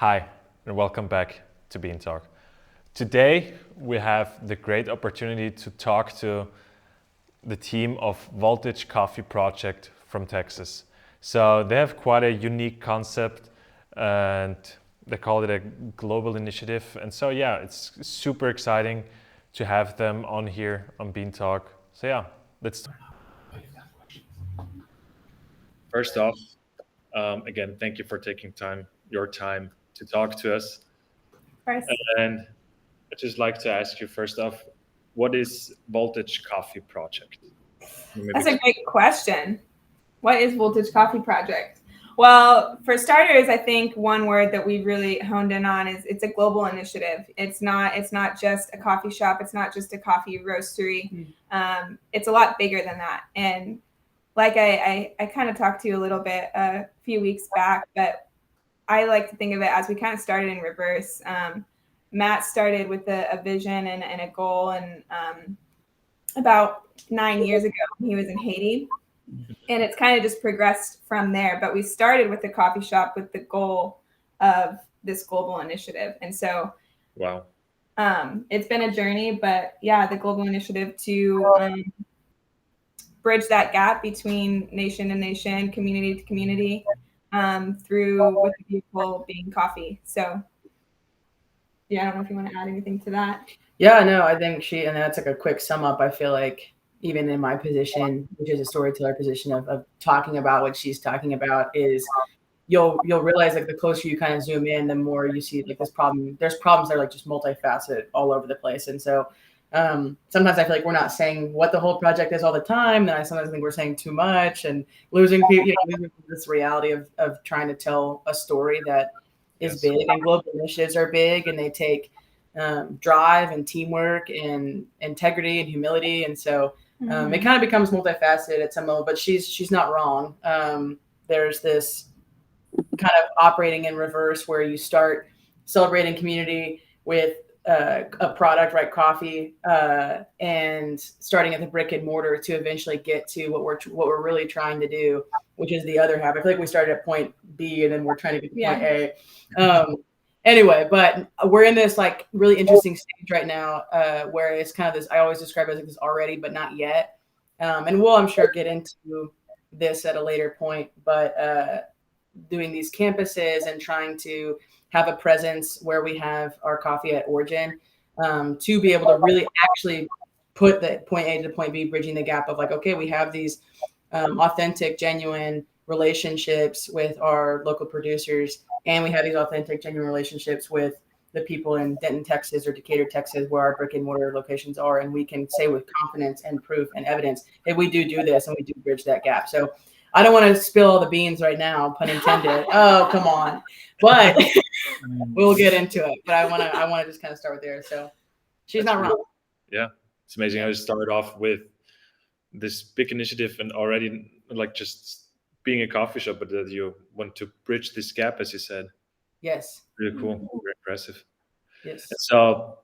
Hi, and welcome back to BeanTalk. Today, we have the great opportunity to talk to the team of Voltage Coffee Project from Texas. So they have quite a unique concept and they call it a global initiative. And so, yeah, it's super exciting to have them on here on BeanTalk. So, yeah, let's. First off, again, thank you for taking your time to talk to us. Of course. And I'd just like to ask you first off, what is Voltage Coffee Project? That's a great question. What is Voltage Coffee Project? Well, for starters, I think one word that we really honed in on is it's a global initiative. It's not just a coffee shop. It's not just a coffee roastery. It's a lot bigger than that. And like I kind of talked to you a little bit a few weeks back, but I like to think of it as we kind of started in reverse. Matt started with a vision and a goal, and about 9 years ago, he was in Haiti. And it's kind of just progressed from there. But we started with the coffee shop with the goal of this global initiative. And so Wow. It's been a journey, but yeah, the global initiative to bridge that gap between nation to nation, community to community, through with the vehicle being coffee. So yeah, I don't know if you want to add anything to that. Yeah, no, I think and that's like a quick sum up. I feel like even in my position, which is a storyteller position of talking about what she's talking about, is you'll realize like the closer you kind of zoom in, the more you see like this problem. There's problems that are like just multifaceted all over the place. And so sometimes I feel like we're not saying what the whole project is all the time. Then I sometimes think we're saying too much and losing people, losing this reality of trying to tell a story that is big, and global initiatives are big, and they take drive and teamwork and integrity and humility. And so it kind of becomes multifaceted at some level, but she's not wrong. There's this kind of operating in reverse where you start celebrating community with a product, right? Coffee, and starting at the brick and mortar to eventually get to what we're really trying to do, which is the other half. I feel like we started at point B and then we're trying to get to point A. Anyway, but we're in this like really interesting stage right now, where it's kind of this, I always describe it as like this already, but not yet. And we'll, I'm sure, get into this at a later point, but doing these campuses and trying to have a presence where we have our coffee at origin, to be able to really actually put the point A to point B, bridging the gap of like, okay, we have these authentic, genuine relationships with our local producers, and we have these authentic, genuine relationships with the people in Denton, Texas, or Decatur, Texas, where our brick and mortar locations are, and we can say with confidence and proof and evidence that we do this and we do bridge that gap. So I don't want to spill all the beans right now, pun intended. Oh, come on. But we'll get into it. But I want to just kind of start there. So she's not wrong. Yeah. It's amazing how you started off with this big initiative and already like just being a coffee shop, but that you want to bridge this gap, as you said. Yes. Really cool. Very impressive. Yes. So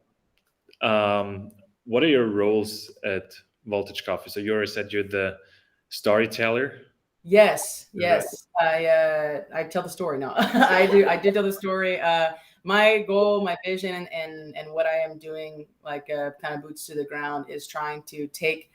what are your roles at Voltage Coffee? So you already said you're the storyteller. Yes. I tell the story now. I did tell the story. My goal, my vision, and what I am doing, like kind of boots to the ground, is trying to take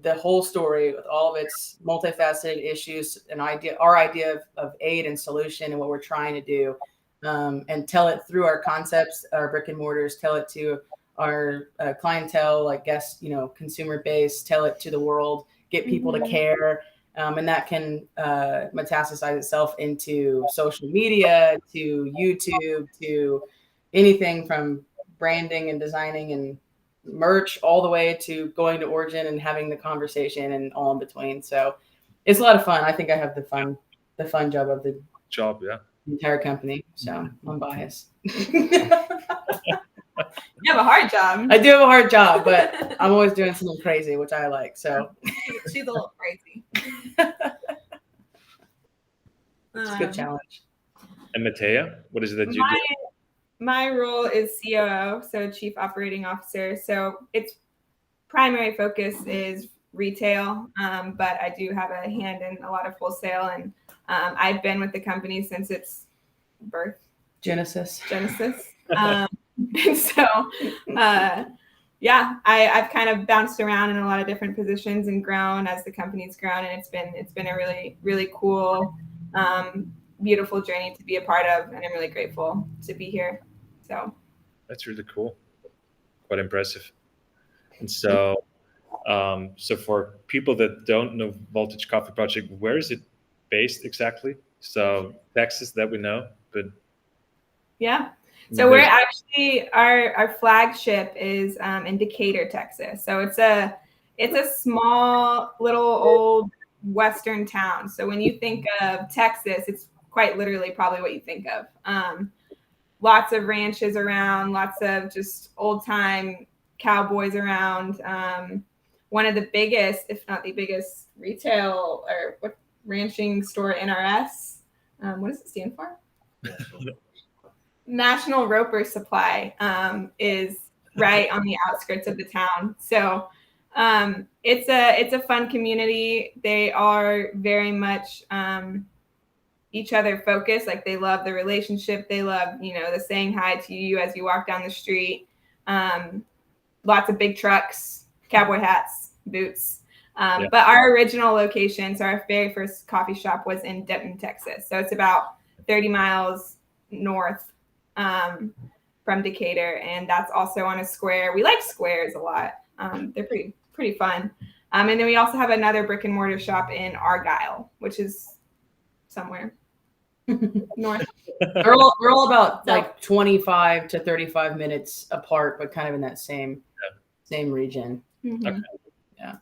the whole story with all of its multifaceted issues and our idea of aid and solution and what we're trying to do, and tell it through our concepts, our brick and mortars, tell it to our clientele, like guests, consumer base, tell it to the world, get people to care. And that can metastasize itself into social media, to YouTube, to anything from branding and designing and merch, all the way to going to origin and having the conversation and all in between. So it's a lot of fun. I think I have the fun job of the entire company. So I'm biased. You have a hard job. I do have a hard job, but I'm always doing something crazy, which I like. So she's a little crazy. It's a good challenge. And Mattea, what is it that you do? My role is COO, so Chief Operating Officer. So its primary focus is retail, but I do have a hand in a lot of wholesale, and I've been with the company since its birth. Genesis. And so, yeah, I've kind of bounced around in a lot of different positions and grown as the company's grown, and it's been a really, really cool, beautiful journey to be a part of, and I'm really grateful to be here. So that's really cool, quite impressive. And so, so for people that don't know Voltage Coffee Project, where is it based exactly? So Texas, that we know, but yeah. So we're actually our flagship is in Decatur, Texas. So it's a small little old western town. So when you think of Texas, it's quite literally probably what you think of. Lots of ranches around, lots of just old time cowboys around. One of the biggest, if not the biggest, retail or what ranching store NRS. What does it stand for? National Roper Supply is right on the outskirts of the town. So it's a fun community. They are very much each other focused. Like they love the relationship. They love, the saying hi to you as you walk down the street. Lots of big trucks, cowboy hats, boots. But our original location, so our very first coffee shop was in Denton, Texas. So it's about 30 miles north from Decatur, and that's also on a square. We like squares a lot. They're pretty fun. And then we also have another brick and mortar shop in Argyle, which is somewhere north. We're all about like 25 to 35 minutes apart, but kind of in that same region. Mm-hmm. Okay. Yeah.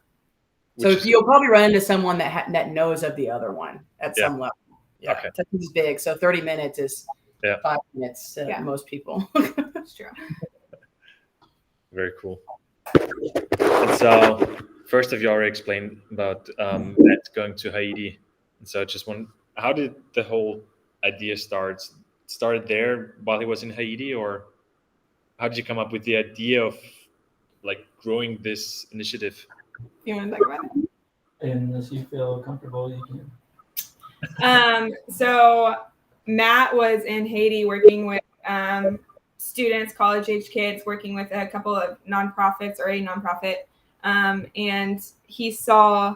So you'll probably run into someone that knows of the other one at some level. Yeah. Okay. Texas is big, so 30 minutes is 5 minutes to most people. That's true. Very cool. And so, first of you already explained about Matt going to Haiti. And so, how did the whole idea start? Started there while he was in Haiti, or how did you come up with the idea of like growing this initiative? You want to talk about it? Unless you feel comfortable, you can. So Matt was in Haiti working with students, college-age kids, working with a couple of nonprofits or a nonprofit. And he saw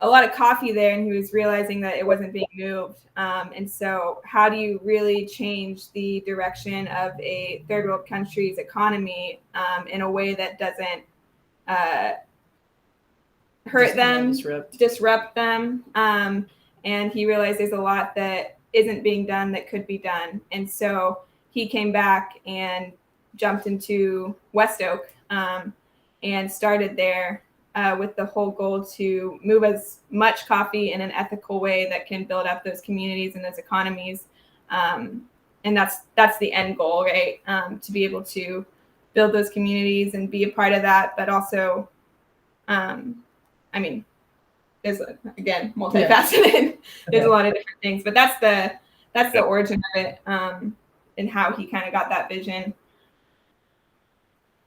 a lot of coffee there, and he was realizing that it wasn't being moved. And so how do you really change the direction of a third world country's economy in a way that doesn't hurt them, disrupt them? And he realized there's a lot that isn't being done that could be done. And so he came back and jumped into West Oak and started there with the whole goal to move as much coffee in an ethical way that can build up those communities and those economies. And that's the end goal, right? To be able to build those communities and be a part of that, but also, there's again multifaceted. There's a lot of different things, but that's the origin of it, and how he kind of got that vision.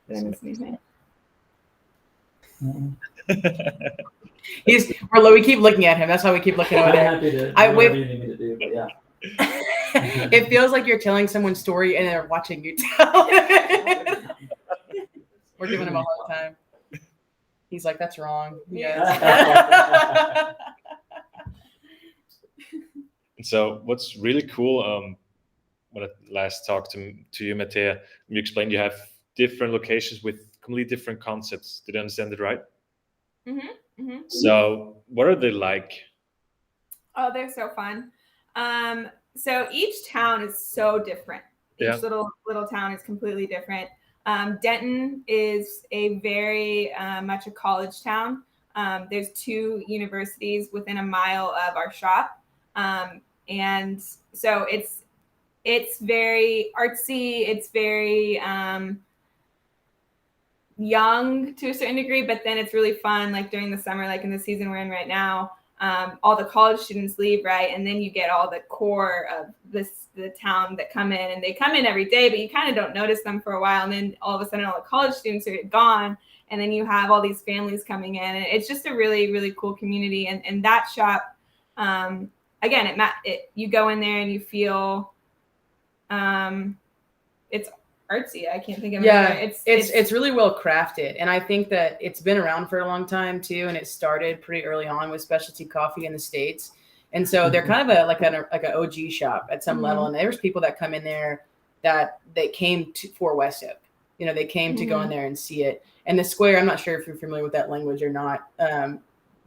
Did I miss anything? We keep looking at him. That's why we keep looking over there. It feels like you're telling someone's story and they're watching you tell it. We're giving him a hard time. He's like, that's wrong. Yeah. So what's really cool, when I last talked to you, Mattea, you explained you have different locations with completely different concepts. Did I understand it right? Mm-hmm. Mm-hmm. So what are they like? Oh, they're so fun. So each town is so different. Each little town is completely different. Denton is a very much a college town. There's 2 universities within a mile of our shop. And so it's very artsy. It's very young to a certain degree, but then it's really fun. Like during the summer, like in the season we're in right now, all the college students leave, right? And then you get all the core of the town that come in, and they come in every day, but you kind of don't notice them for a while. And then all of a sudden all the college students are gone. And then you have all these families coming in, and it's just a really, really cool community. And that shop, again, you go in there and you feel It's artsy. I can't think of it. It's really well crafted, and I think that it's been around for a long time too. And it started pretty early on with specialty coffee in the States, and so they're kind of like an OG shop at some level. And there's people that come in there that they came for West Oak. They came to go in there and see it. And the square, I'm not sure if you're familiar with that language or not,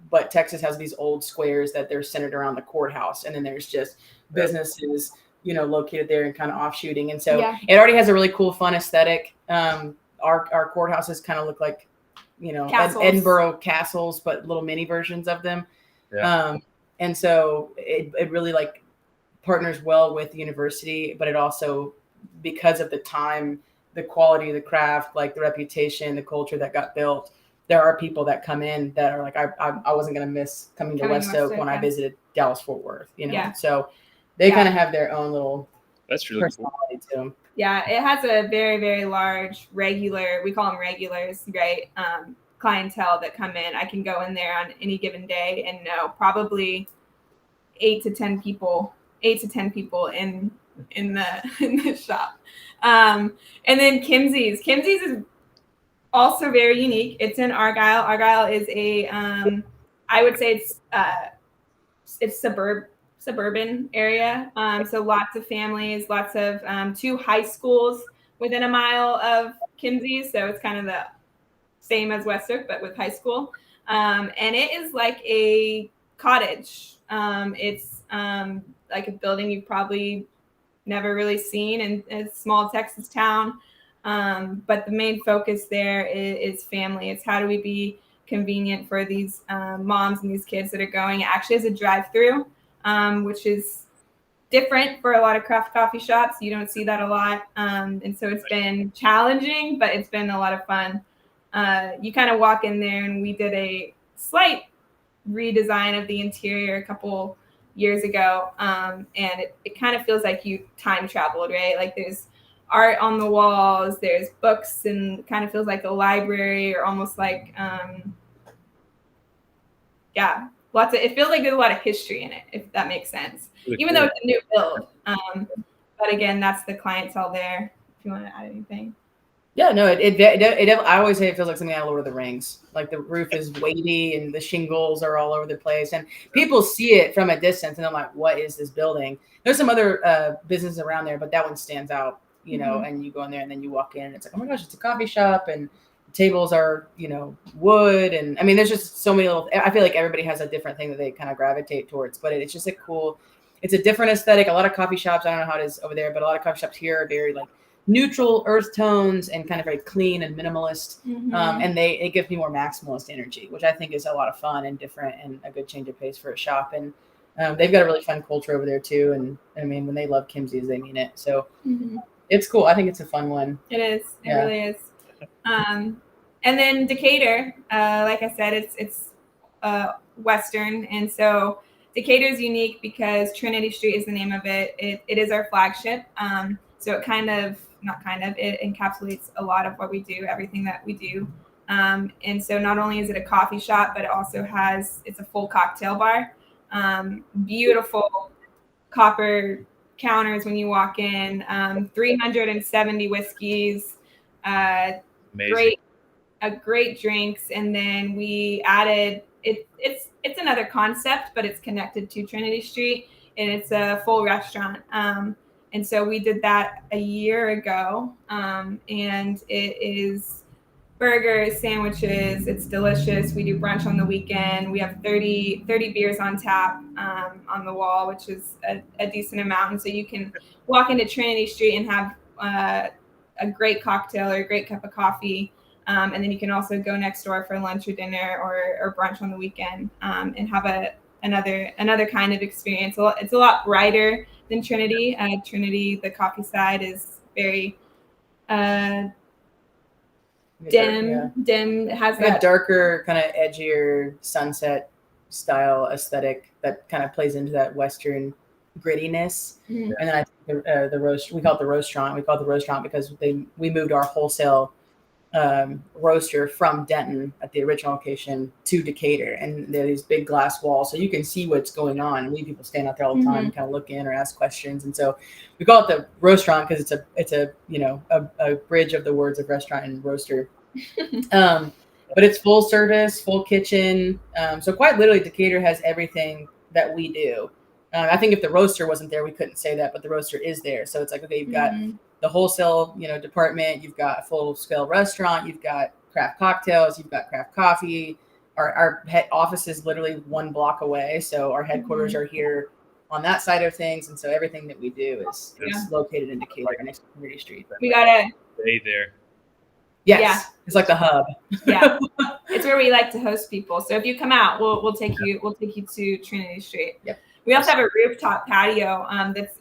but Texas has these old squares that they're centered around the courthouse, and then there's just businesses located there and kind of offshooting. And so it already has a really cool, fun aesthetic. Our courthouses kind of look like, Edinburgh castles, but little mini versions of them. Yeah. And so it really like partners well with the university, but it also, because of the time, the quality of the craft, like the reputation, the culture that got built, there are people that come in that are like, I wasn't going to miss coming to West Oak when I visited Dallas Fort Worth, so they kind of have their own little personality to them. Yeah, it has a very, very large we call them regulars, right? Clientele that come in. I can go in there on any given day and know probably 8 to 10 people in the shop. And then Kimsey's is also very unique. It's in Argyle. Argyle is a I would say it's suburban area. So lots of families, lots of 2 high schools within a mile of Kimsey's. So it's kind of the same as West Oak, but with high school. And it is like a cottage. It's like a building you've probably never really seen in a small Texas town. But the main focus there is family. It's how do we be convenient for these moms and these kids that are going. It actually has a drive-through, which is different for a lot of craft coffee shops. You don't see that a lot. And so it's been challenging, but it's been a lot of fun. You kind of walk in there, and we did a slight redesign of the interior a couple years ago. And it kind of feels like you time traveled, right? Like there's art on the walls, there's books, and kind of feels like a library, or almost like, it feels like there's a lot of history in it, if that makes sense. Really even though it's a new build. But again, that's the clientele there. If you want to add anything. Yeah, no, I always say it feels like something out of Lord of the Rings. Like the roof is weighty and the shingles are all over the place, and people see it from a distance and they're like, what is this building? There's some other businesses around there, but that one stands out, and you go in there and then you walk in and it's like, oh my gosh, it's a coffee shop, and tables are, wood. And I mean, there's just so many I feel like everybody has a different thing that they kind of gravitate towards, but it's just it's a different aesthetic. A lot of coffee shops, I don't know how it is over there, but a lot of coffee shops here are very like neutral earth tones and kind of very clean and minimalist. And it gives me more maximalist energy, which I think is a lot of fun and different and a good change of pace for a shop. And they've got a really fun culture over there too. And I mean, when they love Kimsey's, they mean it. So it's cool. I think it's a fun one. It is. It really is. And then Decatur, like I said, it's Western. And so Decatur is unique because Trinity Street is the name of it. It is our flagship. So it it encapsulates a lot of what we do, everything that we do. And so not only is it a coffee shop, but it also it's a full cocktail bar. Beautiful copper counters when you walk in, 370 whiskeys, great drinks. And then we added, it's another concept, but it's connected to Trinity Street, and it's a full restaurant. And so we did that a year ago, and it is burgers, sandwiches. It's delicious. We do brunch on the weekend. We have 30 beers on tap on the wall, which is a decent amount. And so you can walk into Trinity Street and have a great cocktail or a great cup of coffee. And then you can also go next door for lunch or dinner or brunch on the weekend and have another kind of experience. It's a lot brighter than Trinity. Trinity, the coffee side, is very dim. It has that darker, kind of edgier sunset style aesthetic that kind of plays into that Western grittiness. And then I think the roast, we call it the roastrant. We call it the roastrant because we moved our wholesale roaster from Denton at the original location to Decatur, and there are these big glass walls, so you can see what's going on. And we people stand out there all the time and kind of look in or ask questions. And so we call it the roasterant because it's a a bridge of the words of restaurant and roaster. But it's full service, full kitchen. So quite literally, Decatur has everything that we do. I think if the roaster wasn't there, we couldn't say that, but the roaster is there. So it's like, okay, you've got the wholesale, department, you've got a full scale restaurant, you've got craft cocktails, you've got craft coffee. Our head office is literally 1 block away. So our headquarters are here on that side of things. And so everything that we do is located in Decatur next to Community Street. We got to stay there. Yes. Yeah. It's like the hub. Yeah. It's where we like to host people. So if you come out, we'll take you to Trinity Street. Yep. We also have a rooftop patio.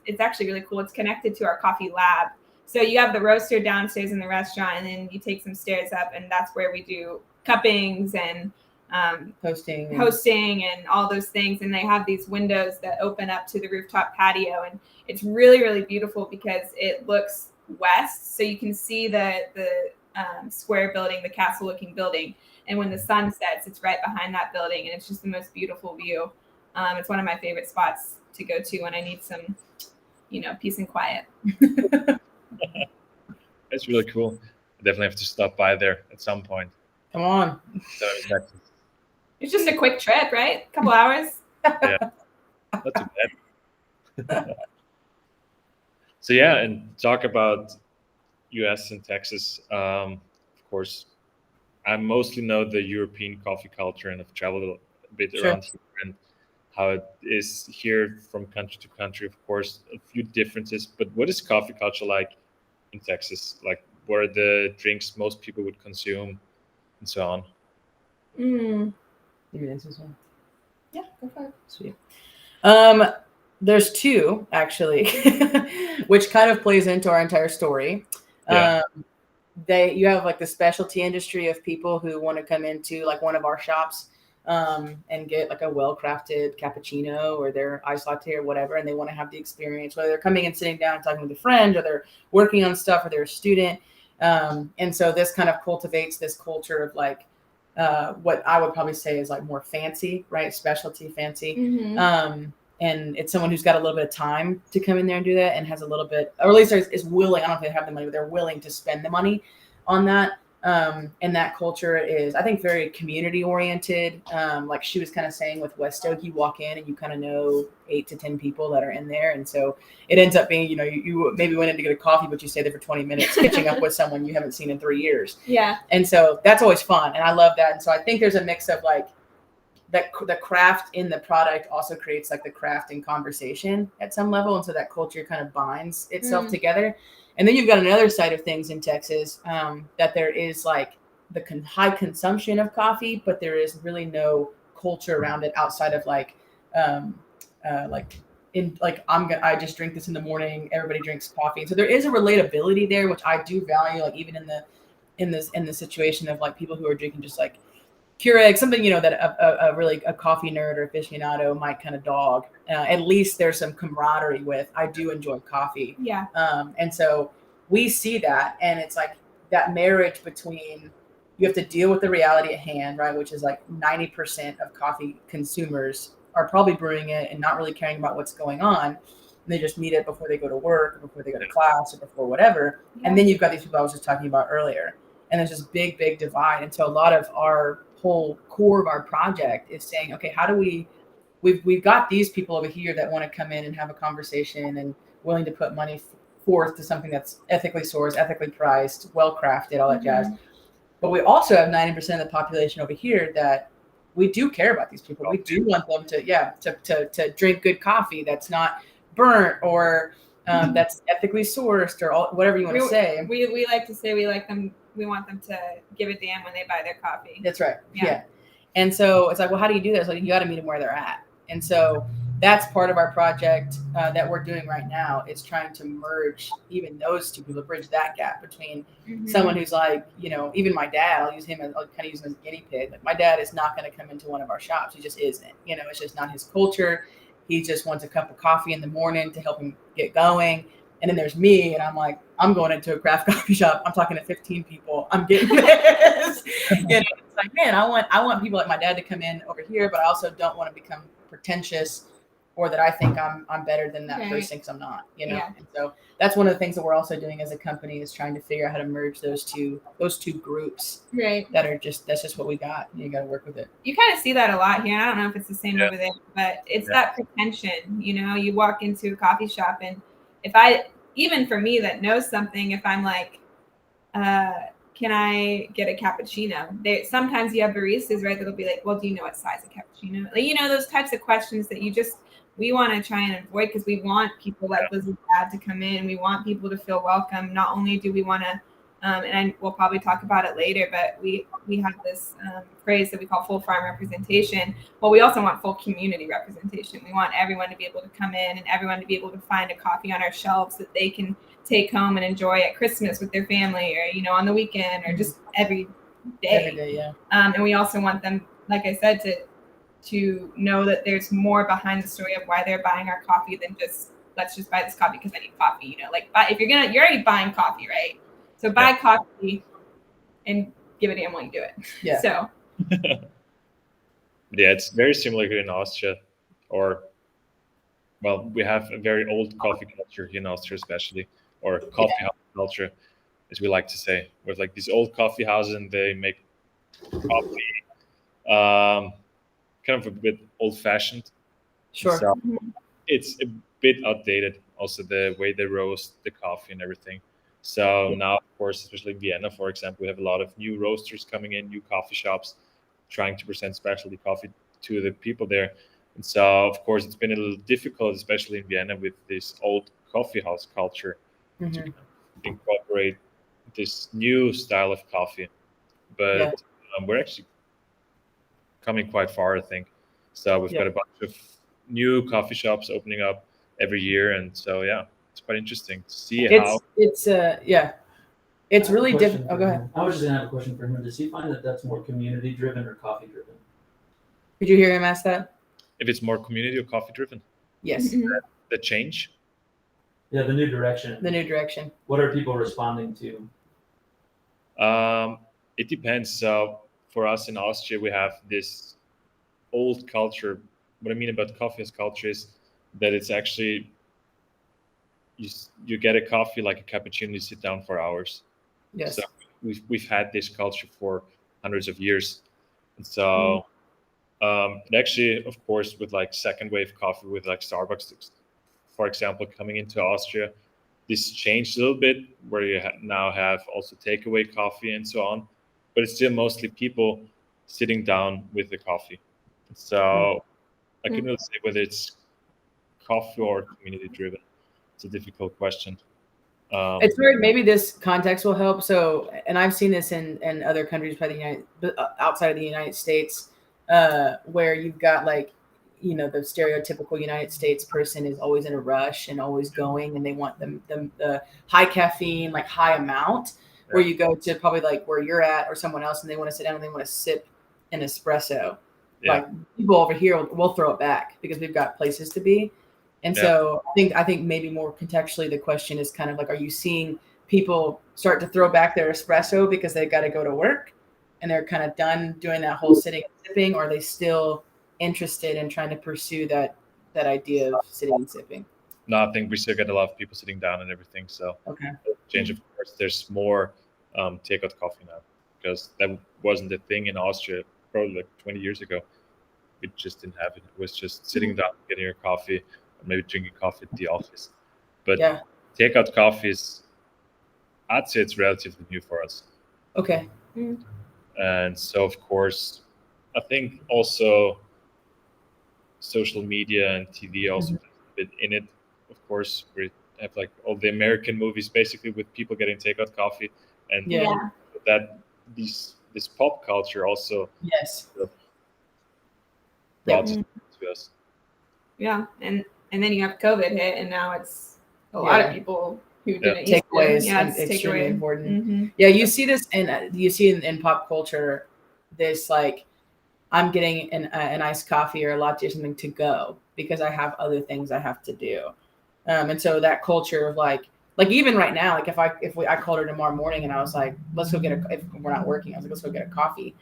It's actually really cool. It's connected to our coffee lab. So you have the roaster downstairs in the restaurant, and then you take some stairs up, and that's where we do cuppings and hosting and all those things. And they have these windows that open up to the rooftop patio, and it's really, really beautiful because it looks west, so you can see the square building, the castle-looking building. And when the sun sets, it's right behind that building, and it's just the most beautiful view. It's one of my favorite spots to go to when I need some, peace and quiet. That's really cool. I definitely have to stop by there at some point. Come on. So It's just a quick trip, right? A couple hours. Yeah, not too bad. So yeah, and talk about US and Texas. Of course, I mostly know the European coffee culture, and I've traveled a bit around here and how it is here from country to country. Of course, a few differences, but what is coffee culture like in Texas? Like, what are the drinks most people would consume, and so on? Maybe this is one. Yeah, go for it. Sweet. There's 2 actually, which kind of plays into our entire story. Yeah. You have like the specialty industry of people who want to come into like one of our shops and get like a well-crafted cappuccino or their iced latte or whatever, and they want to have the experience, whether they're coming and sitting down and talking with a friend, or they're working on stuff, or they're a student. And so this kind of cultivates this culture of like what I would probably say is like more fancy, right? Specialty fancy. And it's someone who's got a little bit of time to come in there and do that, and has a little bit, or at least is willing. I don't know if they have the money, but they're willing to spend the money on that. And that culture is, I think, very community oriented. Like she was kind of saying with West Oak, you walk in and you kind of know 8 to 10 people that are in there. And so it ends up being, you maybe went in to get a coffee, but you stay there for 20 minutes catching up with someone you haven't seen in 3 years. Yeah. And so that's always fun. And I love that. And so I think there's a mix of like that the craft in the product also creates like the craft in conversation at some level. And so that culture kind of binds itself together. And then you've got another side of things in Texas, that there is like the high consumption of coffee, but there is really no culture around it outside of like I just drink this in the morning. Everybody drinks coffee. And so there is a relatability there, which I do value. Like even in the situation of like people who are drinking just like Keurig, something, that a coffee nerd or aficionado might kind of dog. At least there's some camaraderie with. I do enjoy coffee. Yeah. And so we see that, and it's like that marriage between, you have to deal with the reality at hand, right? Which is like 90% of coffee consumers are probably brewing it and not really caring about what's going on. And they just need it before they go to work, or before they go to class, or before whatever. Yeah. And then you've got these people I was just talking about earlier. And there's this big, big divide. And so a lot of our whole core of our project is saying, okay, how do we've got these people over here that want to come in and have a conversation and willing to put money forth to something that's ethically sourced, ethically priced, well crafted, all that jazz. But we also have 90% of the population over here that we do care about these people. We do want them to drink good coffee that's not burnt, or that's ethically sourced, or whatever you want to say. We like to say we like them. We want them to give a damn when they buy their coffee. That's right. Yeah. And so it's like, well, how do you do that? So you got to meet them where they're at. And so that's part of our project that we're doing right now, is trying to merge even those two people, bridge that gap between someone who's like, even my dad, I'll kind of use him as a guinea pig. Like my dad is not going to come into one of our shops. He just isn't, it's just not his culture. He just wants a cup of coffee in the morning to help him get going. And then there's me, and I'm like, I'm going into a craft coffee shop. I'm talking to 15 people. I'm getting this. It's like, man, I want people like my dad to come in over here, but I also don't want to become pretentious or that I think I'm better than that person because I'm not, Yeah. And so that's one of the things that we're also doing as a company is trying to figure out how to merge those two groups. Right. That's just what we got. You got to work with it. You kind of see that a lot here. I don't know if it's the same over there, but it's that pretension. You walk into a coffee shop, and even for me that knows something, if I'm like, can I get a cappuccino? Sometimes you have baristas, right? That'll be like, well, do you know what size of cappuccino? Like, those types of questions that we want to try and avoid because we want people like Lizzie's dad to come in. We want people to feel welcome. Not only do we want to, and we'll probably talk about it later, but we have this phrase that we call full farm representation. Well, we also want full community representation. We want everyone to be able to come in and everyone to be able to find a coffee on our shelves that they can take home and enjoy at Christmas with their family or, on the weekend or just every day. Every day, yeah. And we also want them, like I said, to know that there's more behind the story of why they're buying our coffee than just let's just buy this coffee because I need coffee. If you're already buying coffee, right? So buy coffee and give a damn while you do it. Yeah. So. Yeah, it's very similar here in Austria, we have a very old coffee culture here in Austria, especially, or coffee house culture, as we like to say, with like these old coffee houses and they make coffee. Kind of a bit old-fashioned. Sure. So it's a bit outdated, also the way they roast the coffee and everything. So now, of course, especially in Vienna, for example, we have a lot of new roasters coming in, new coffee shops, trying to present specialty coffee to the people there. And so, of course, it's been a little difficult, especially in Vienna, with this old coffee house culture to incorporate this new style of coffee. But we're actually coming quite far, I think. So we've got a bunch of new coffee shops opening up every year, and so it's quite interesting to see how it's really different. Oh, go ahead. I was just gonna have a question for him. Does he find that that's more community driven or coffee driven? Did you hear him ask that? If it's more community or coffee driven? Yes. The change? Yeah, the new direction. The new direction. What are people responding to? It depends. So for us in Austria, we have this old culture. What I mean about coffee as culture is that it's actually you get a coffee like a cappuccino, you sit down for hours. Yes. So we've had this culture for hundreds of years, and so and actually, of course, with like second wave coffee, with like Starbucks, for example, coming into Austria, this changed a little bit, where you now have also takeaway coffee and so on, but it's still mostly people sitting down with the coffee. So I couldn't really say whether it's coffee or community driven. It's a difficult question. It's weird. Maybe this context will help. So, and I've seen this in other countries, outside of the United States, where you've got like, the stereotypical United States person is always in a rush and always going, and they want the high caffeine, like high amount. Where you go to probably like where you're at or someone else, and they want to sit down and they want to sip an espresso. Yeah. Like people over here will throw it back because we've got places to be. And so I think maybe more contextually, the question is kind of like, are you seeing people start to throw back their espresso because they've got to go to work and they're kind of done doing that whole sitting and sipping, or are they still interested in trying to pursue that idea of sitting and sipping? No, I think we still get a lot of people sitting down and everything. So change, of course, there's more takeout coffee now, because that wasn't the thing in Austria probably like 20 years ago. We just didn't have it. It was just sitting down, getting your coffee, or maybe drinking coffee at the office. But takeout coffee is, I'd say it's relatively new for us. Okay. And so, of course, I think also social media and TV also plays a bit in it. Of course, we have like all the American movies basically with people getting takeout coffee, and that this pop culture also brought it to us. Yeah, and then you have COVID hit, and now it's a lot of people who didn't takeaways. It's extremely takeaway. important. Yeah, you see this, and you see in pop culture this like, I'm getting an iced coffee or a latte or something to go because I have other things I have to do. And so that culture of like, like even right now, like if I called her tomorrow morning and I was like, let's go get if we're not working, I was like, let's go get a coffee.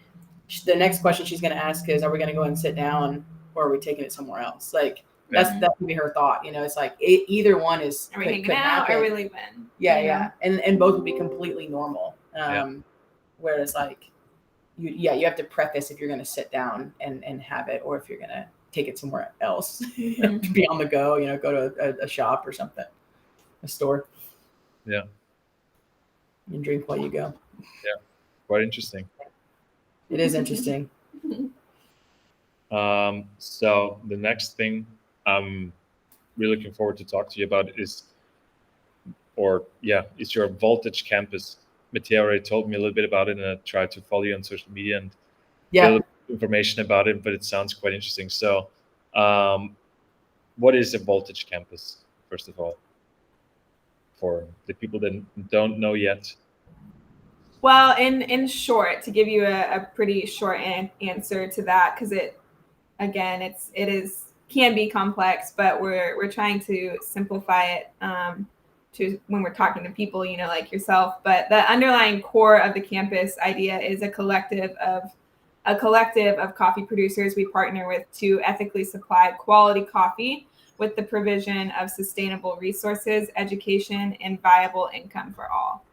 The next question she's going to ask is, are we going to go and sit down, or are we taking it somewhere else? Like that would be her thought. You know, it's like either one is are we hanging out? Or are we leaving? Yeah. And both would be completely normal. Whereas like you have to preface if you're going to sit down and have it, or if you're going to take it somewhere else, be on the go, you know, go to a shop or something, a store. Yeah. And drink while you go. Yeah. Quite interesting. It is interesting. So the next thing I'm really looking forward to talk to you about is your Voltage campus. Mattea already told me a little bit about it, and I tried to follow you on social media and get a little information about it, but it sounds quite interesting. So what is a Voltage campus, first of all, for the people that don't know yet? Well, in short, to give you a pretty short answer to that, because it can be complex, but we're trying to simplify it to when we're talking to people, you know, like yourself. But the underlying core of the campus idea is a collective of coffee producers we partner with to ethically supply quality coffee with the provision of sustainable resources, education, and viable income for all.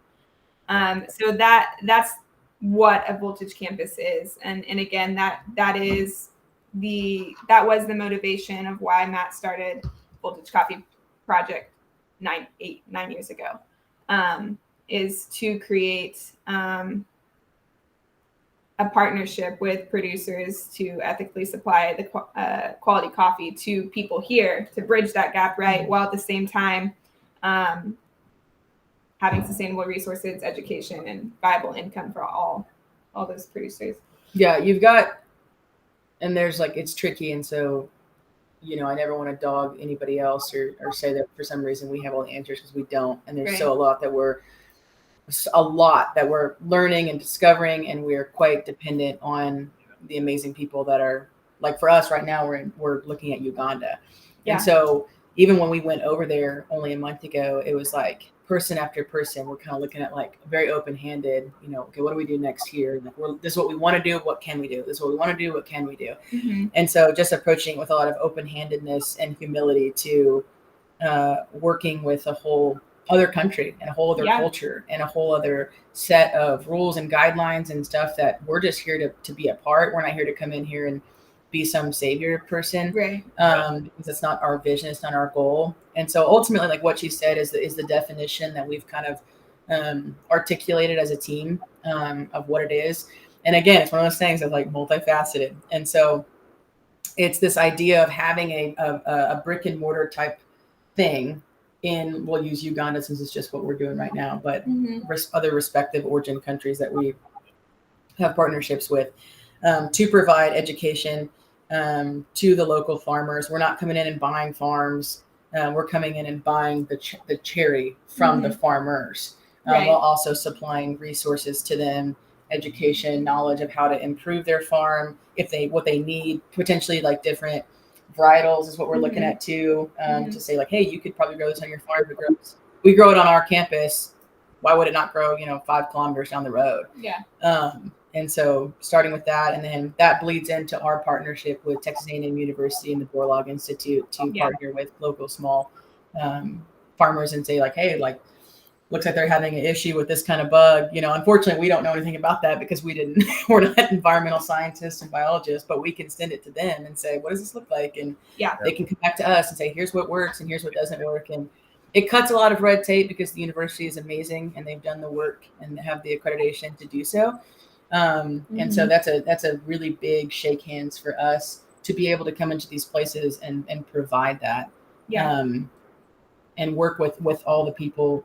So that's what a Voltage campus is, and again that was the motivation of why Matt started Voltage Coffee Project 9 years ago, is to create a partnership with producers to ethically supply the quality coffee to people here, to bridge that gap, right, while at the same time having sustainable resources, education, and viable income for all those producers. Yeah, you've got, and there's like, it's tricky. And so, you know, I never want to dog anybody else or say that for some reason we have all the answers, because we don't. And there's a lot that we're learning and discovering, and we're quite dependent on the amazing people that are, like, for us right now, we're looking at Uganda. And so even when we went over there only a month ago, it was like person after person, we're kind of looking at like very open-handed, you know, okay, what do we do next year? Like, this is what we want to do. What can we do? This is what we want to do. What can we do? Mm-hmm. And so just approaching it with a lot of open-handedness and humility to working with a whole other country and a whole other culture and a whole other set of rules and guidelines and stuff, that we're just here to be a part. We're not here to come in here and be some savior person, right? Because it's not our vision, it's not our goal. And so ultimately, like what she said is the definition that we've kind of articulated as a team of what it is. And again, it's one of those things that's like multifaceted. And so it's this idea of having a brick and mortar type thing in, we'll use Uganda since it's just what we're doing right now, but other respective origin countries that we have partnerships with, to provide education to the local farmers. We're not coming in and buying farms. We're coming in and buying the cherry from the farmers, while also supplying resources to them, education, knowledge of how to improve their farm, what they need, potentially like different varietals is what we're looking at too, to say like, hey, you could probably grow this on your farm. We grow it on our campus. Why would it not grow, 5 kilometers down the road? Yeah. And so starting with that, and then that bleeds into our partnership with Texas A&M University and the Borlaug Institute to partner with local small farmers and say like, hey, like, looks like they're having an issue with this kind of bug. Unfortunately, we don't know anything about that because we're not environmental scientists and biologists, but we can send it to them and say, what does this look like? And they can come back to us and say, here's what works and here's what doesn't work. And it cuts a lot of red tape because the university is amazing and they've done the work and have the accreditation to do so. And so that's a really big shake hands for us to be able to come into these places and provide that, and work with all the people,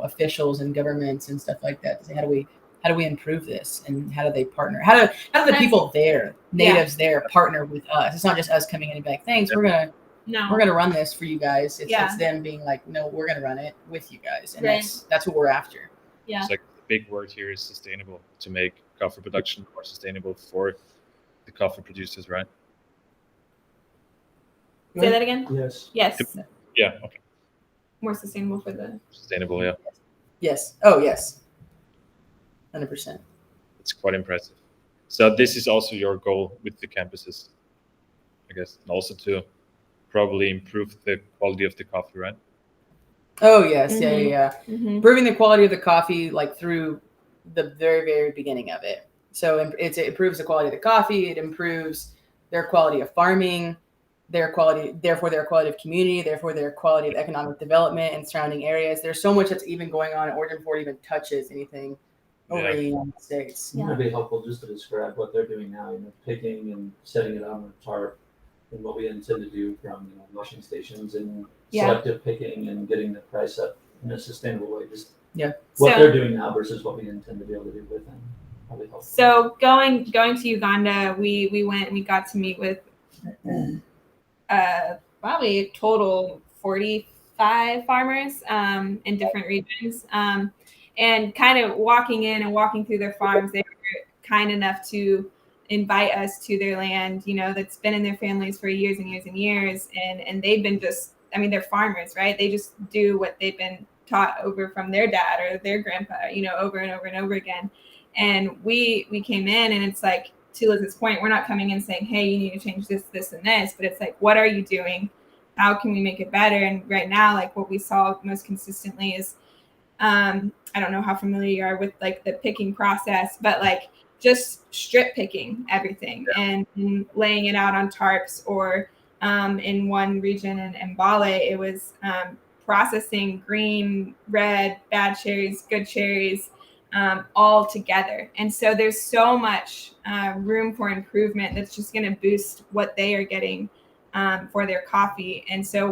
officials and governments and stuff like that to say, how do we improve this, and how do they partner? How do the people there, natives there, partner with us? It's not just us coming in and being like, thanks, we're gonna run this for you guys. It's them being like, no, we're gonna run it with you guys, and that's what we're after. Yeah, it's like the big word here is sustainable, to make coffee production more sustainable for the coffee producers, right? Say that again. Yes. Yeah. Okay. more sustainable for the Sustainable, yeah. Yes. Oh, yes. 100%. It's quite impressive. So this is also your goal with the campuses, I guess, and also to probably improve the quality of the coffee, right? Oh, yes. Yeah. Mm-hmm. Improving the quality of the coffee, like through the very, very beginning of it. So it improves the quality of the coffee. It improves their quality of farming, their quality of community, therefore their quality of economic development in surrounding areas. There's so much that's even going on at Oregon before it even touches anything over in the United States. It might be helpful just to describe what they're doing now, picking and setting it on a tarp, and what we intend to do from washing stations and selective picking and getting the price up in a sustainable way. Just what they're doing now versus what we intend to be able to do with them. Probably helpful. So going to Uganda, we went and we got to meet with probably a total 45 farmers in different regions. And kind of walking in and walking through their farms, they were kind enough to invite us to their land, that's been in their families for years and years and years. And they've been they're farmers, right? They just do what they've been taught over from their dad or their grandpa, over and over and over again. And we came in, and it's like, to Liz's point, we're not coming in saying, hey, you need to change this, this, and this, but it's like, what are you doing? How can we make it better? And right now, like what we saw most consistently is, I don't know how familiar you are with like the picking process, but like just strip picking everything and laying it out on tarps, or in one region in Mbale, it was processing green, red, bad cherries, good cherries, all together. And so there's so much room for improvement that's just going to boost what they are getting for their coffee. And so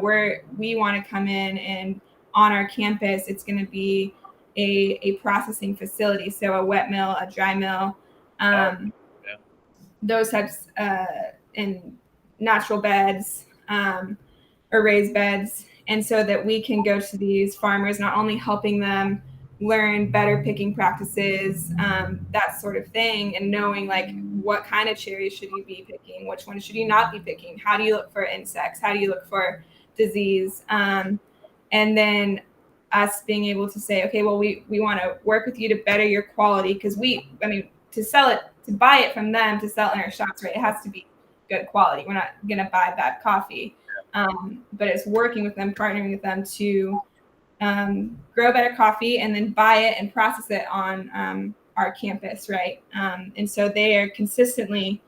we want to come in, and on our campus, it's going to be a processing facility. So a wet mill, a dry mill, those types, in natural beds or raised beds. And so that we can go to these farmers, not only helping them learn better picking practices, that sort of thing, and knowing like what kind of cherries should you be picking, which ones should you not be picking, how do you look for insects, how do you look for disease, and then us being able to say, okay, well, we want to work with you to better your quality, because to buy it from them, to sell in our shops, right, it has to be good quality. We're not going to buy bad coffee, but it's working with them, partnering with them to grow better coffee and then buy it and process it on our campus, right? And so they are consistently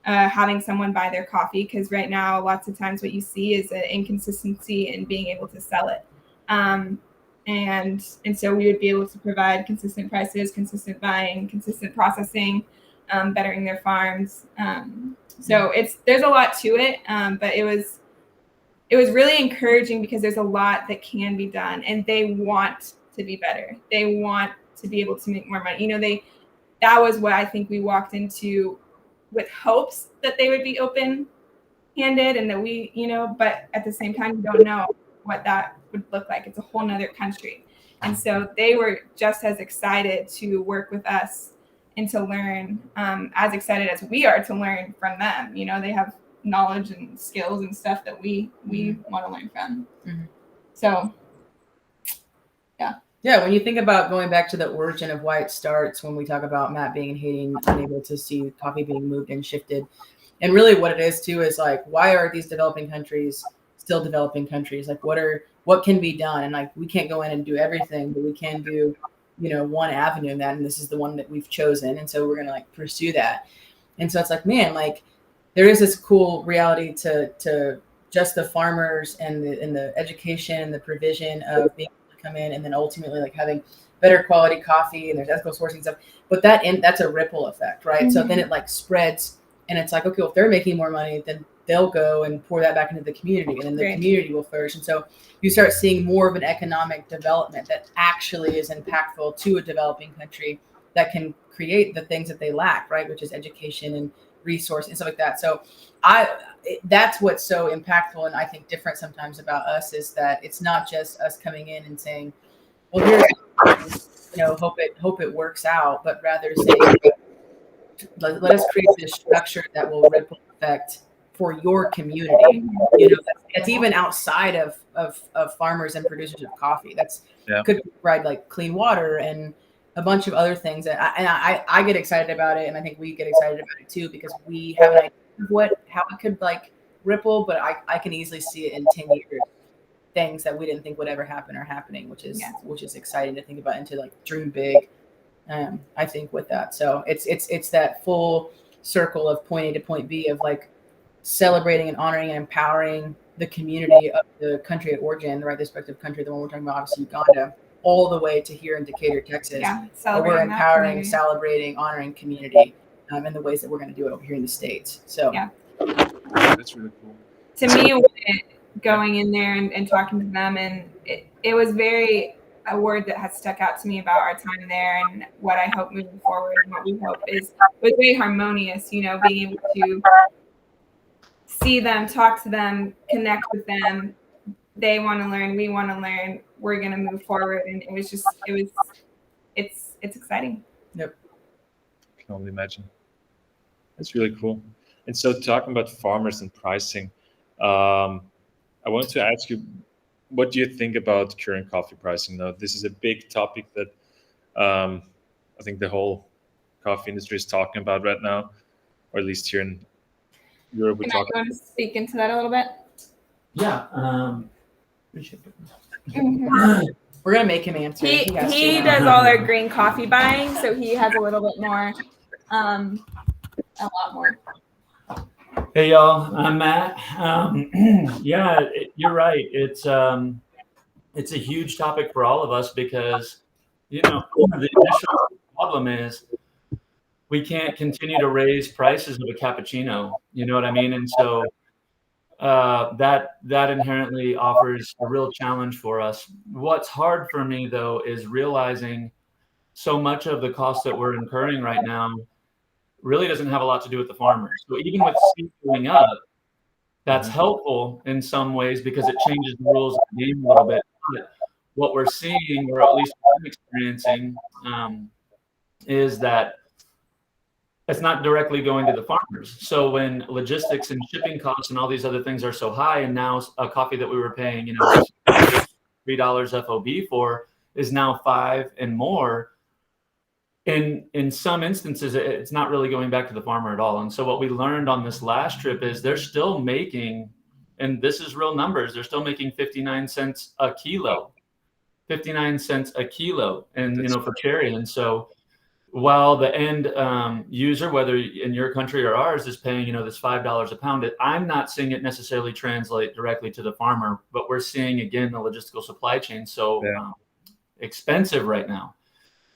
having someone buy their coffee, because right now lots of times what you see is an inconsistency in being able to sell it. And so we would be able to provide consistent prices, consistent buying, consistent processing, bettering their farms. So there's a lot to it, but it was really encouraging, because there's a lot that can be done, and they want to be better. They want to be able to make more money. That was what I think we walked into, with hopes that they would be open-handed, and that we, but at the same time, you don't know what that would look like. It's a whole nother country. And so they were just as excited to work with us and to learn, as excited as we are to learn from them. They have knowledge and skills and stuff that we want to learn from. Mm-hmm. So, yeah. When you think about going back to the origin of why it starts, when we talk about Matt being in Haiti, unable to see coffee being moved and shifted, and really what it is too is like, why are these developing countries still developing countries? Like, what can be done? And like, we can't go in and do everything, but we can do, one avenue in that, and this is the one that we've chosen, and so we're gonna like pursue that. And so it's like, man, like, there is this cool reality to just the farmers and the education and the provision of being able to come in, and then ultimately like having better quality coffee, and there's ethical sourcing stuff. But that's a ripple effect, right? Mm-hmm. So then it like spreads, and it's like, okay, well, if they're making more money, then they'll go and pour that back into the community, and then the community will flourish. And so you start seeing more of an economic development that actually is impactful to a developing country, that can create the things that they lack, right? Which is education and resource and stuff like that. So that's what's so impactful, and I think different sometimes about us, is that it's not just us coming in and saying, well, here's, hope it works out, but rather saying, let us create this structure that will ripple effect for your community. You know, that's even outside of farmers and producers of coffee. That's could provide like clean water and a bunch of other things. And I get excited about it, and I think we get excited about it too, because we have an idea of how it could like ripple, but I can easily see it in 10 years. Things that we didn't think would ever happen are happening, which is exciting to think about and to like dream big. I think with that, so it's that full circle of point A to point B of like celebrating and honoring and empowering the community of the country of origin, the right respective country, the one we're talking about, obviously Uganda, all the way to here in Decatur, Texas. But we're empowering, celebrating, honoring community in the ways that we're going to do it over here in the States. So that's really cool. To me, going in there and talking to them, and it was a word that has stuck out to me about our time there, and what I hope moving forward, and what we hope was very harmonious, you know, being able to see them, talk to them, connect with them. They want to learn, we want to learn, we're going to move forward. And it's exciting. Yep. I can only imagine. That's really cool. And so talking about farmers and pricing, I wanted to ask you, what do you think about current coffee pricing now? This is a big topic that I think the whole coffee industry is talking about right now, or at least here in Europe. Can I go to speak into that a little bit? Yeah. We're going to make him answer. He does all our green coffee buying, so he has a little bit more, a lot more. Hey y'all, I'm Matt. Yeah, you're right. It's a huge topic for all of us because, you know, the initial problem is we can't continue to raise prices of a cappuccino. You know what I mean? And so that inherently offers a real challenge for us. What's hard for me though is realizing so much of the cost that we're incurring right now really doesn't have a lot to do with the farmers. So even with seeds going up, that's helpful in some ways because it changes the rules of the game a little bit. But what we're seeing, or at least what I'm experiencing, is that it's not directly going to the farmers. So when logistics and shipping costs and all these other things are so high, and now a coffee that we were paying, you know, $3 FOB for is now $5 and more. In some instances, it's not really going back to the farmer at all. And so what we learned on this last trip is they're still making, and this is real numbers, they're still making 59 cents a kilo, 59 cents a kilo, and you know, for cherry. And so while the end user, whether in your country or ours, is paying, you know, this $5 a pound, I'm not seeing it necessarily translate directly to the farmer, but we're seeing again the logistical supply chain so expensive right now.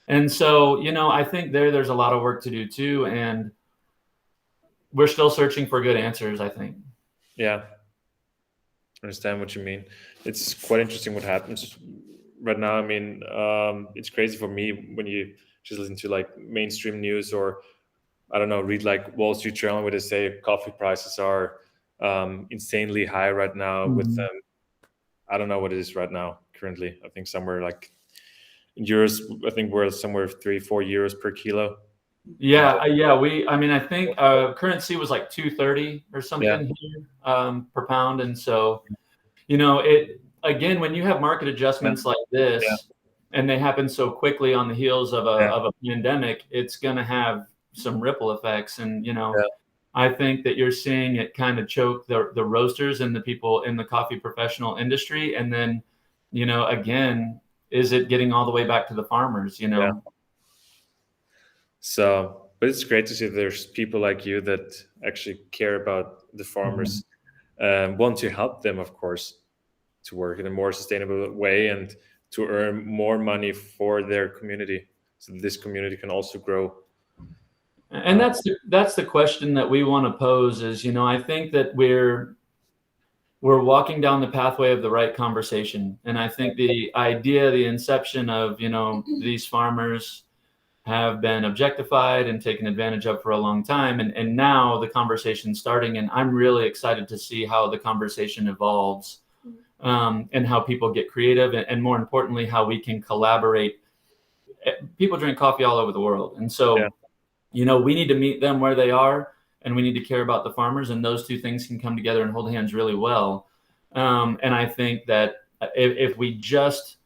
And so, you know, I think there's a lot of work to do too, and we're still searching for good answers, I think. Yeah, I understand what you mean. It's quite interesting what happens right now. I mean, it's crazy for me when you just listen to like mainstream news, or I don't know, read like Wall Street Journal where they say coffee prices are insanely high right now. With them, I don't know what it is right now currently. I think somewhere like in euros, I think we're somewhere 3-4 euros per kilo. I think currency was like 230 or something here, per pound. And so, you know, it again, when you have market adjustments like this, and they happen so quickly on the heels of a pandemic, it's going to have some ripple effects. And, you know, I think that you're seeing it kind of choke the roasters and the people in the coffee professional industry. And then, you know, again, is it getting all the way back to the farmers, you know? Yeah. So, but it's great to see there's people like you that actually care about the farmers, want to help them, of course, to work in a more sustainable way and to earn more money for their community, so this community can also grow. And that's the question that we want to pose is, you know, I think that we're walking down the pathway of the right conversation. And I think the idea, the inception of, you know, these farmers have been objectified and taken advantage of for a long time. And now the conversation's starting, and I'm really excited to see how the conversation evolves, and how people get creative, and more importantly, how we can collaborate. People drink coffee all over the world. And so, you know, we need to meet them where they are and we need to care about the farmers, and those two things can come together and hold hands really well. And I think that if we just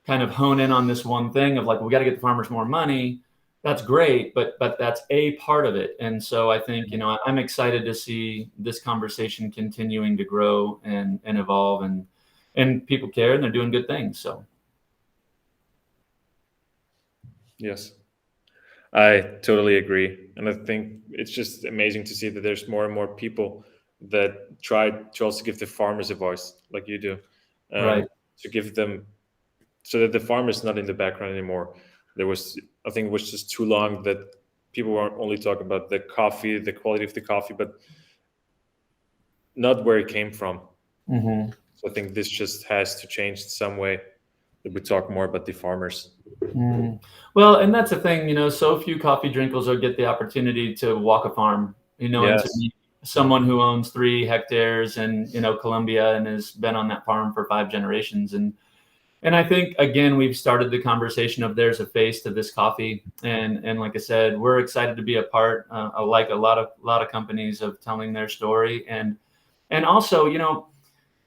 kind of hone in on this one thing of like, we got to get the farmers more money, that's great, but that's a part of it. And so I think, you know, I'm excited to see this conversation continuing to grow and evolve, and people care and they're doing good things. So. Yes, I totally agree. And I think it's just amazing to see that there's more and more people that try to also give the farmers a voice like you do. Right. To give them, so that the farmer is not in the background anymore. I think it was just too long that people were only talking about the coffee, the quality of the coffee, but not where it came from. Mm-hmm. So I think this just has to change in some way, that we talk more about the farmers. Mm. Well, and that's the thing, you know, so few coffee drinkers will get the opportunity to walk a farm, you know, Yes. and to meet someone who owns 3 hectares in, you know, Colombia and has been on that farm for 5 generations. And I think, again, we've started the conversation of there's a face to this coffee. And like I said, we're excited to be a part, like a lot of companies, of telling their story. And also, you know,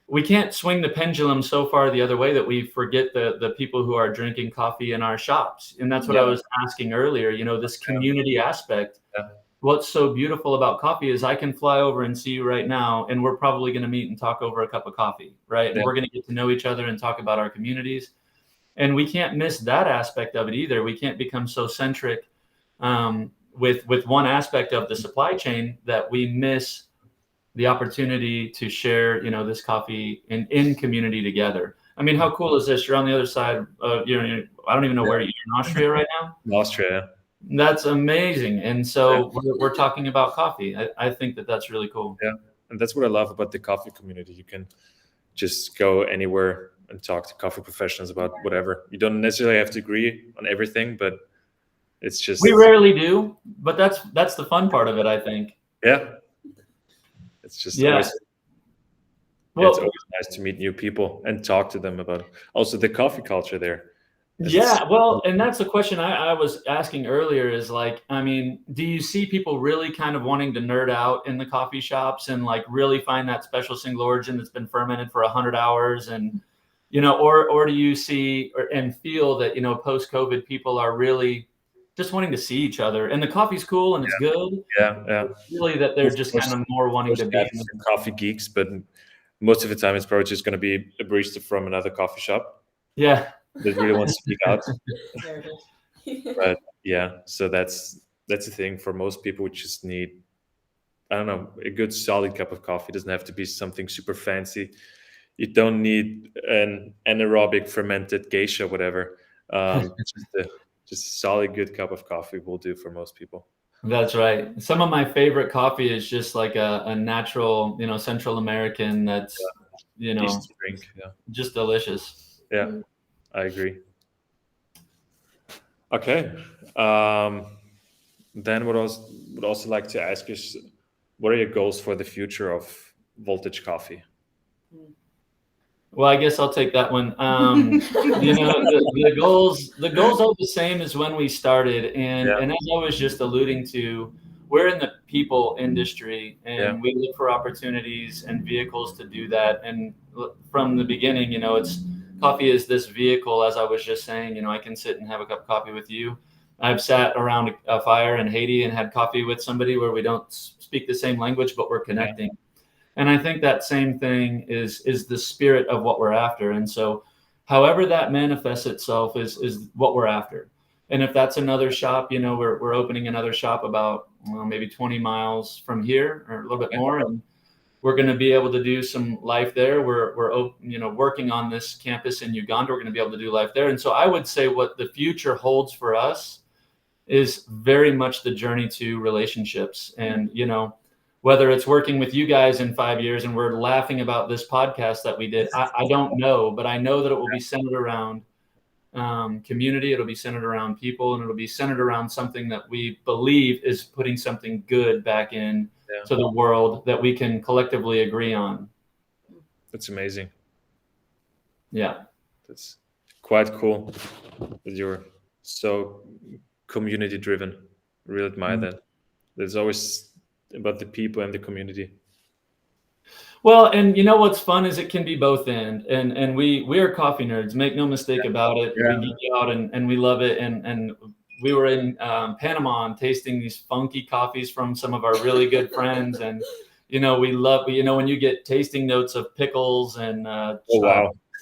we can't swing the pendulum so far the other way that we forget the people who are drinking coffee in our shops. And that's what I was asking earlier, you know, this community aspect. Yeah. What's so beautiful about coffee is I can fly over and see you right now, and we're probably going to meet and talk over a cup of coffee, right? And we're going to get to know each other and talk about our communities. And we can't miss that aspect of it either. We can't become so centric with one aspect of the supply chain that we miss the opportunity to share, you know, this coffee in community together. I mean, how cool is this? You're on the other side of, you know, I don't even know where you're in Austria right now. In Austria. That's amazing. And so we're talking about coffee. I think that's really cool. Yeah. And that's what I love about the coffee community. You can just go anywhere and talk to coffee professionals about whatever. You don't necessarily have to agree on everything, but it's just... We rarely do, but that's the fun part of it, I think. Yeah. It's just always... Well, it's always nice to meet new people and talk to them about also the coffee culture there. Yeah, well, and that's the question I was asking earlier is like, I mean, do you see people really kind of wanting to nerd out in the coffee shops and like really find that special single origin that's been fermented for 100 hours? And, you know, or do you see and feel that, you know, post-COVID people are really just wanting to see each other, and the coffee's cool and it's good. Yeah. Really that they're just kind of more wanting to be coffee geeks, but most of the time it's probably just going to be a barista from another coffee shop. Yeah. That really wants to speak out. But yeah, so that's the thing for most people. We just need, I don't know, a good solid cup of coffee. It doesn't have to be something super fancy. You don't need an anaerobic fermented geisha, whatever. Just a solid good cup of coffee will do for most people. That's right. Some of my favorite coffee is just like a natural, you know, Central American that's, you know, easy to drink, just delicious. Yeah. I agree. Okay. Then what I would also like to ask is, what are your goals for the future of Voltage Coffee? Well, I guess I'll take that one. You know, the goals are the same as when we started, and as I was just alluding to, we're in the people industry, and we look for opportunities and vehicles to do that. And from the beginning, you know, coffee is this vehicle, as I was just saying. You know, I can sit and have a cup of coffee with you. I've sat around a fire in Haiti and had coffee with somebody where we don't speak the same language, but we're connecting. And I think that same thing is the spirit of what we're after. And so however that manifests itself is what we're after. And if that's another shop, you know, we're opening another shop about maybe 20 miles from here or a little bit more. And we're going to be able to do some life there. We're you know, working on this campus in Uganda. We're going to be able to do life there. And so I would say what the future holds for us is very much the journey to relationships. And, you know, whether it's working with you guys in 5 years and we're laughing about this podcast that we did, I don't know, but I know that it will be centered around community. It'll be centered around people, and it'll be centered around something that we believe is putting something good back in to the world that we can collectively agree on. That's amazing. Yeah. That's quite cool that you're so community driven. I really admire that. There's always about the people and the community. Well, and you know what's fun is it can be both and we are coffee nerds. Make no mistake about it. Yeah. We geek out and we love it. And we were in Panama and tasting these funky coffees from some of our really good friends. And we love when you get tasting notes of pickles and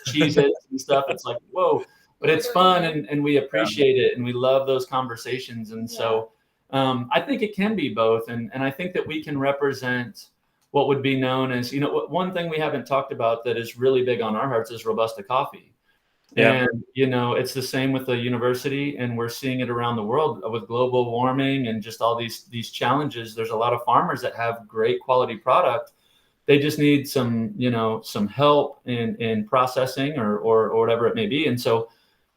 cheeses and stuff. It's like whoa, but it's fun and we appreciate it and we love those conversations. And so I think it can be both. And I think that we can represent what would be known as, one thing we haven't talked about that is really big on our hearts is Robusta Coffee. Yeah. And, it's the same with the university, and we're seeing it around the world with global warming and just all these challenges. There's a lot of farmers that have great quality product. They just need some help in processing or whatever it may be. And so,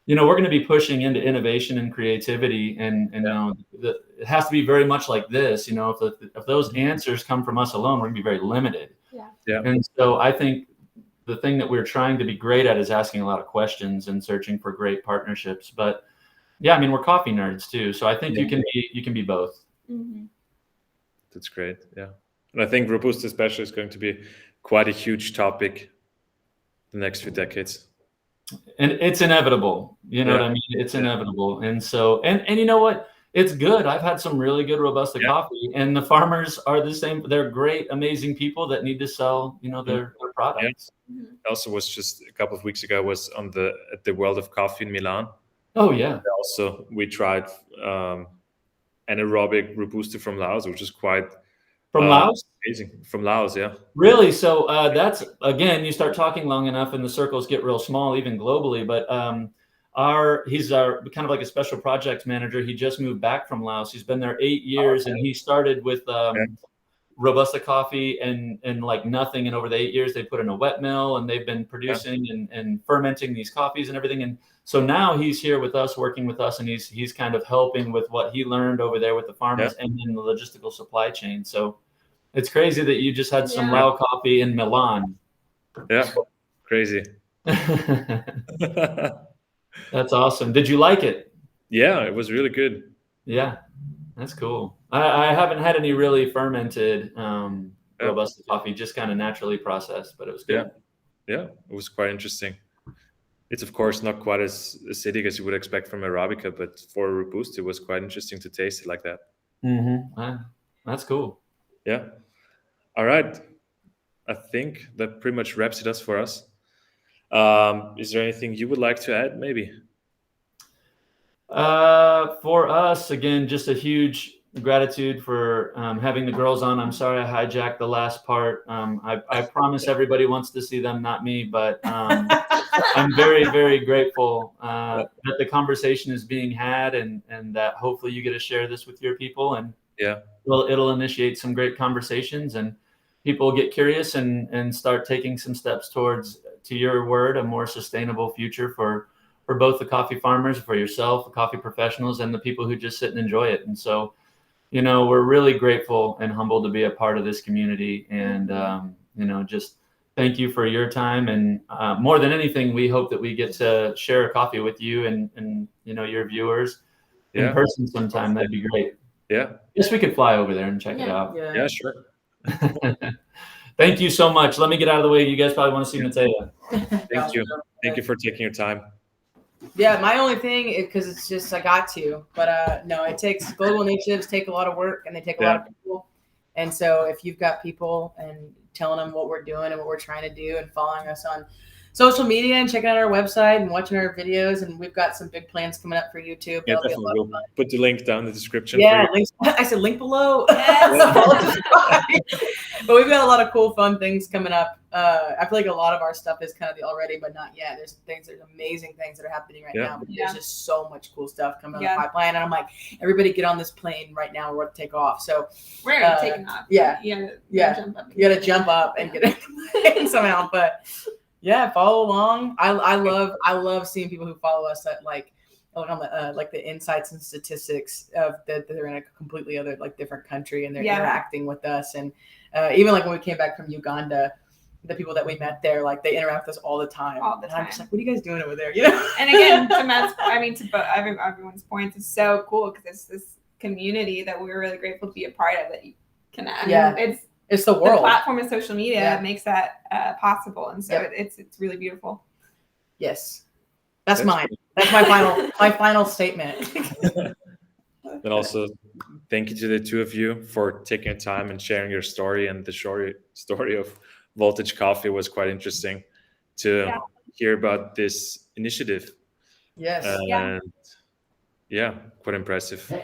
we're going to be pushing into innovation and creativity, and it has to be very much like this. If those answers come from us alone, we're going to be very limited. Yeah. And so I think the thing that we're trying to be great at is asking a lot of questions and searching for great partnerships. But we're coffee nerds too, so I think you can be both. Mm-hmm. That's great. Yeah, and I think Robusta especially is going to be quite a huge topic the next few decades. And it's inevitable, what I mean? It's inevitable. And so, and you know what? It's good. I've had some really good Robusta coffee, and the farmers are the same. They're great, amazing people that need to sell, their products. Yeah. Also was just a couple of weeks ago, I was at the World of Coffee in Milan. Oh yeah. And also we tried anaerobic Robusta from Laos, which is quite from Laos. Amazing. From Laos, yeah. Really? So that's, again, you start talking long enough and the circles get real small, even globally. But he's our kind of like a special projects manager. He just moved back from Laos. He's been there 8 years, and he started with Robusta coffee and like nothing. And over the 8 years, they put in a wet mill, and they've been producing and fermenting these coffees and everything. And so now he's here with us, working with us, and he's kind of helping with what he learned over there with the farmers and in the logistical supply chain. So it's crazy that you just had some Lao coffee in Milan. Yeah, crazy. That's awesome. Did you like it? Yeah, it was really good. Yeah, that's cool. I haven't had any really fermented Robusta coffee, just kind of naturally processed, but it was good. Yeah, it was quite interesting. It's of course not quite as acidic as you would expect from Arabica, but for Robusta, it was quite interesting to taste it like that. Mm-hmm. That's cool. Yeah. All right. I think that pretty much wraps it up for us. Is there anything you would like to add, maybe? For us, again, just a huge gratitude for having the girls on. I'm sorry I hijacked the last part. I promise everybody wants to see them, not me, but I'm very, very grateful that the conversation is being had and that hopefully you get to share this with your people, and it'll initiate some great conversations, and people get curious and start taking some steps towards, to your word, a more sustainable future for both the coffee farmers, for yourself, the coffee professionals, and the people who just sit and enjoy it. And so, we're really grateful and humbled to be a part of this community. And, just thank you for your time. And more than anything, we hope that we get to share a coffee with you and your viewers in person sometime. That'd be great. Yeah. Guess we could fly over there and check it out. Yeah, sure. Thank you so much. Let me get out of the way. You guys probably want to see Mattea. Thank you. Thank you for taking your time. Yeah, my only thing, because it's just I got to, but no, it takes global initiatives take a lot of work, and they take a lot of people. And so if you've got people and telling them what we're doing and what we're trying to do, and following us on social media and checking out our website and watching our videos, and we've got some big plans coming up for YouTube. Yeah, definitely. We'll put the link down in the description. Yeah, links, I said link below. But we've got a lot of cool, fun things coming up. I feel like a lot of our stuff is kind of the already, but not yet. There's amazing things that are happening right now. But there's just so much cool stuff coming on the pipeline. And I'm like, everybody get on this plane right now. We're about to take off. So we're taking off. Yeah. You gotta jump up and get in somehow. But yeah, follow along. I love seeing people who follow us at on the like the insights and statistics of that they're in a completely other different country, and they're interacting with us. And even when we came back from Uganda, the people that we met there, they interact with us all the time. And I'm just like, what are you guys doing over there? And again, to Matt's, everyone's points, is so cool because it's this community that we're really grateful to be a part of. That connect. Yeah. It's the The world. platform of social media Yeah. makes that possible, and so Yep. it's really beautiful. Yes. That's That's mine. That's my final statement. And also, thank you to the two of you for taking the time and sharing your story. And the story of Voltage Coffee was quite interesting to hear about this initiative. Yes. And yeah, quite impressive. What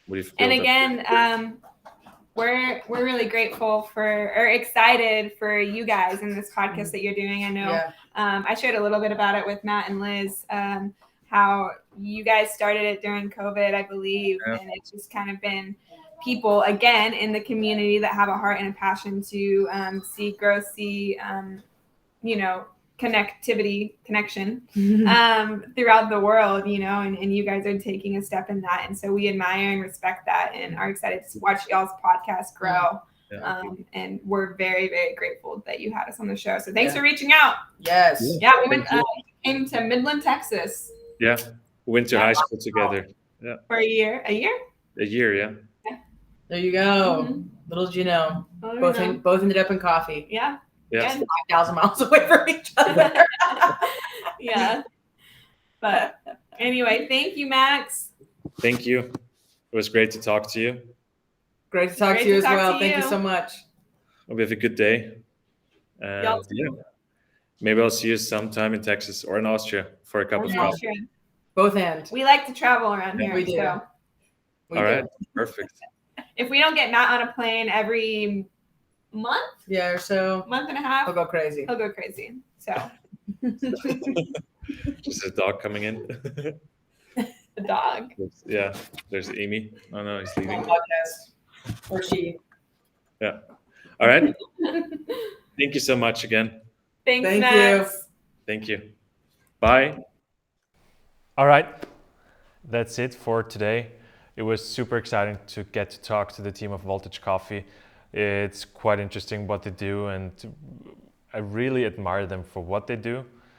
do you feel And about again, we're really grateful or excited for you guys in this podcast that you're doing. I know I shared a little bit about it with Matt and Liz, how you guys started it during COVID, I believe, and it's just kind of been people again in the community that have a heart and a passion to see growth, connection throughout the world, and you guys are taking a step in that. And so we admire and respect that and are excited to watch y'all's podcast grow. And we're very, very grateful that you had us on the show. So thanks for reaching out. Yes. Yeah, we came to Midland, Texas. Yeah, we went to high school together. Yeah. For a year? A year, yeah. There you go. Little did you know. Both ended up in coffee. Yeah. Yeah. 5,000 miles away from each other. Yeah. But anyway, thank you, Max. Thank you. It was great to talk to you. Great to talk to you as well. Thank you so much. Hope you have a good day. And maybe I'll see you sometime in Texas or in Austria for a cup of coffee. Both ends. We like to travel around here. We do. So. All right. Perfect. If we don't get Matt on a plane every month, or so, month and a half, he'll go crazy. So Just a dog coming in. The dog. Yeah, there's Amy. Oh no, he's leaving. Podcast. Or she. Yeah. All right. Thank you so much again. Thank Max. you. Thank you. Bye. All right. That's it for today. It was super exciting to get to talk to the team of Voltage Coffee. It's quite interesting what they do, and I really admire them for what they do.